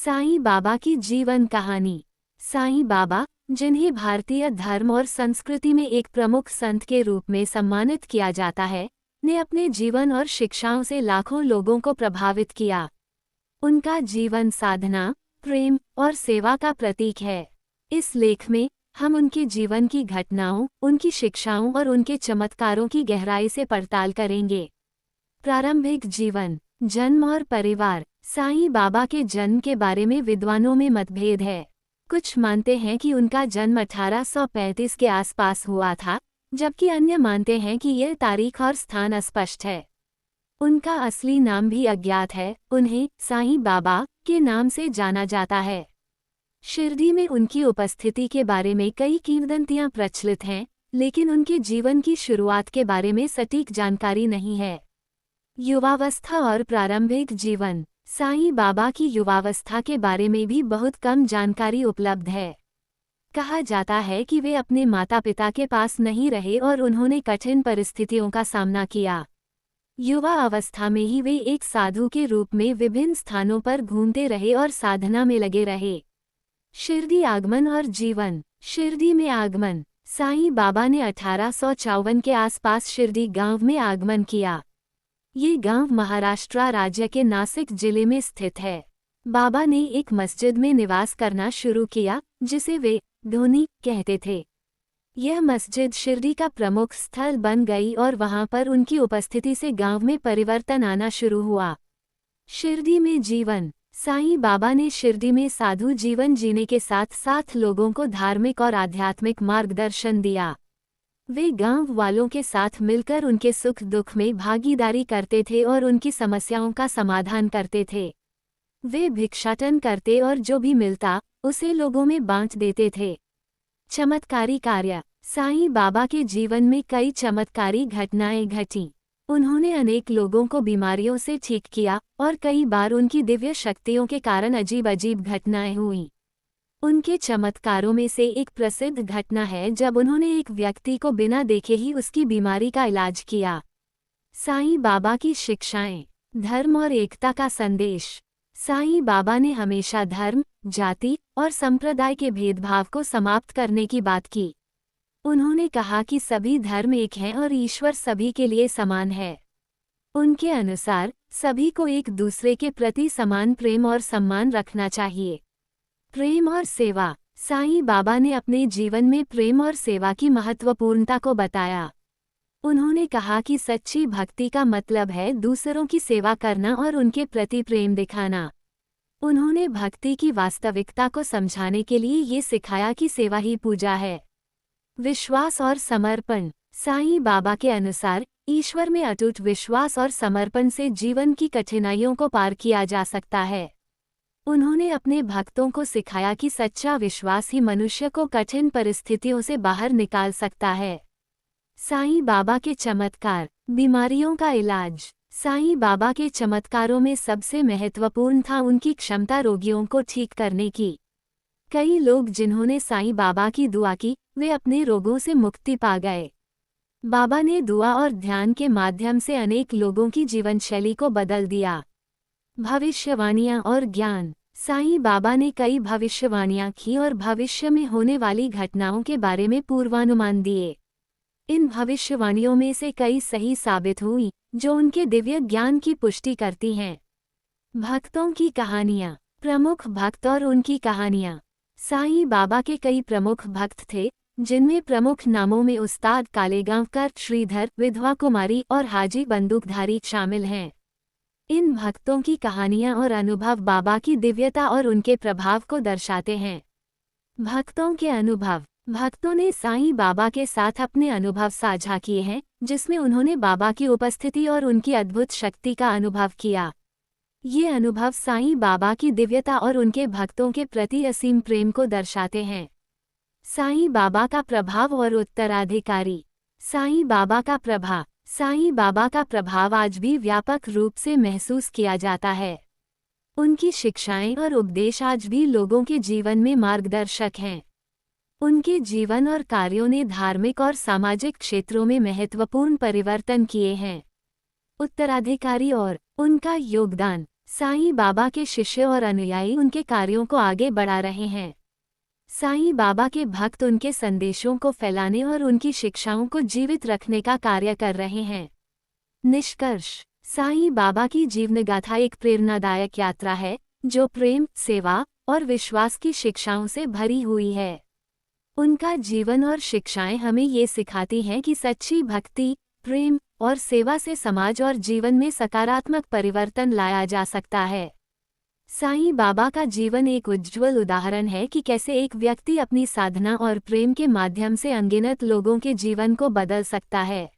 साईं बाबा की जीवन कहानी। साईं बाबा, जिन्हें भारतीय धर्म और संस्कृति में एक प्रमुख संत के रूप में सम्मानित किया जाता है, ने अपने जीवन और शिक्षाओं से लाखों लोगों को प्रभावित किया। उनका जीवन साधना, प्रेम और सेवा का प्रतीक है। इस लेख में हम उनके जीवन की घटनाओं, उनकी शिक्षाओं और उनके चमत्कारों की गहराई से पड़ताल करेंगे। प्रारंभिक जीवन, जन्म और परिवार। साईं बाबा के जन्म के बारे में विद्वानों में मतभेद है। कुछ मानते हैं कि उनका जन्म 1835 के आसपास हुआ था, जबकि अन्य मानते हैं कि यह तारीख और स्थान अस्पष्ट है। उनका असली नाम भी अज्ञात है। उन्हें साईं बाबा के नाम से जाना जाता है। शिरडी में उनकी उपस्थिति के बारे में कई किंवदंतियां प्रचलित हैं, लेकिन उनके जीवन की शुरुआत के बारे में सटीक जानकारी नहीं है। युवावस्था और प्रारंभिक जीवन। साईं बाबा की युवावस्था के बारे में भी बहुत कम जानकारी उपलब्ध है। कहा जाता है कि वे अपने माता पिता के पास नहीं रहे और उन्होंने कठिन परिस्थितियों का सामना किया। युवा अवस्था में ही वे एक साधु के रूप में विभिन्न स्थानों पर घूमते रहे और साधना में लगे रहे। शिरडी आगमन और जीवन। शिरडी में आगमन। साईं बाबा ने 1854 के आसपास शिरडी गांव में आगमन किया। ये गांव महाराष्ट्र राज्य के नासिक जिले में स्थित है। बाबा ने एक मस्जिद में निवास करना शुरू किया, जिसे वे धोनी कहते थे। यह मस्जिद शिरडी का प्रमुख स्थल बन गई और वहां पर उनकी उपस्थिति से गांव में परिवर्तन आना शुरू हुआ। शिरडी में जीवन। साईं बाबा ने शिरडी में साधु जीवन जीने के साथ साथ लोगों को धार्मिक और आध्यात्मिक मार्गदर्शन दिया। वे गांव वालों के साथ मिलकर उनके सुख दुख में भागीदारी करते थे और उनकी समस्याओं का समाधान करते थे। वे भिक्षाटन करते और जो भी मिलता उसे लोगों में बांट देते थे। चमत्कारी कार्य। साईं बाबा के जीवन में कई चमत्कारी घटनाएं घटीं। उन्होंने अनेक लोगों को बीमारियों से ठीक किया और कई बार उनकी दिव्य शक्तियों के कारण अजीब अजीब घटनाएं हुईं। उनके चमत्कारों में से एक प्रसिद्ध घटना है जब उन्होंने एक व्यक्ति को बिना देखे ही उसकी बीमारी का इलाज किया। साईं बाबा की शिक्षाएं। धर्म और एकता का संदेश। साईं बाबा ने हमेशा धर्म, जाति और संप्रदाय के भेदभाव को समाप्त करने की बात की। उन्होंने कहा कि सभी धर्म एक हैं और ईश्वर सभी के लिए समान है। उनके अनुसार सभी को एक दूसरे के प्रति समान प्रेम और सम्मान रखना चाहिए। प्रेम और सेवा। साईं बाबा ने अपने जीवन में प्रेम और सेवा की महत्वपूर्णता को बताया। उन्होंने कहा कि सच्ची भक्ति का मतलब है दूसरों की सेवा करना और उनके प्रति प्रेम दिखाना। उन्होंने भक्ति की वास्तविकता को समझाने के लिए ये सिखाया कि सेवा ही पूजा है। विश्वास और समर्पण। साईं बाबा के अनुसार ईश्वर में अटूट विश्वास और समर्पण से जीवन की कठिनाइयों को पार किया जा सकता है। उन्होंने अपने भक्तों को सिखाया कि सच्चा विश्वास ही मनुष्य को कठिन परिस्थितियों से बाहर निकाल सकता है। साईं बाबा के चमत्कार। बीमारियों का इलाज। साईं बाबा के चमत्कारों में सबसे महत्वपूर्ण था उनकी क्षमता रोगियों को ठीक करने की। कई लोग जिन्होंने साईं बाबा की दुआ की, वे अपने रोगों से मुक्ति पा गए। बाबा ने दुआ और ध्यान के माध्यम से अनेक लोगों की जीवनशैली को बदल दिया। भविष्यवाणियां और ज्ञान। साईं बाबा ने कई भविष्यवाणियां की और भविष्य में होने वाली घटनाओं के बारे में पूर्वानुमान दिए। इन भविष्यवाणियों में से कई सही साबित हुई, जो उनके दिव्य ज्ञान की पुष्टि करती हैं। भक्तों की कहानियां। प्रमुख भक्त और उनकी कहानियां। साईं बाबा के कई प्रमुख भक्त थे, जिनमें प्रमुख नामों में उस्ताद कालेगांवकर, श्रीधर, विधवा कुमारी और हाजी बंदूकधारी शामिल हैं। इन भक्तों की कहानियां और अनुभव बाबा की दिव्यता और उनके प्रभाव को दर्शाते हैं। भक्तों के अनुभव। भक्तों ने साईं बाबा के साथ अपने अनुभव साझा किए हैं, जिसमें उन्होंने बाबा की उपस्थिति और उनकी अद्भुत शक्ति का अनुभव किया। ये अनुभव साईं बाबा की दिव्यता और उनके भक्तों के प्रति असीम प्रेम को दर्शाते हैं। साईं बाबा का प्रभाव और उत्तराधिकारी। साईं बाबा का प्रभाव। साईं बाबा का प्रभाव आज भी व्यापक रूप से महसूस किया जाता है। उनकी शिक्षाएं और उपदेश आज भी लोगों के जीवन में मार्गदर्शक हैं। उनके जीवन और कार्यों ने धार्मिक और सामाजिक क्षेत्रों में महत्वपूर्ण परिवर्तन किए हैं। उत्तराधिकारी और उनका योगदान। साईं बाबा के शिष्य और अनुयायी उनके कार्यों को आगे बढ़ा रहे हैं। साईं बाबा के भक्त उनके संदेशों को फैलाने और उनकी शिक्षाओं को जीवित रखने का कार्य कर रहे हैं। निष्कर्ष: साईं बाबा की जीवनगाथा एक प्रेरणादायक यात्रा है जो प्रेम, सेवा और विश्वास की शिक्षाओं से भरी हुई है। उनका जीवन और शिक्षाएं हमें ये सिखाती हैं कि सच्ची भक्ति, प्रेम और सेवा से समाज और जीवन में सकारात्मक परिवर्तन लाया जा सकता है। साईं बाबा का जीवन एक उज्ज्वल उदाहरण है कि कैसे एक व्यक्ति अपनी साधना और प्रेम के माध्यम से अनगिनत लोगों के जीवन को बदल सकता है।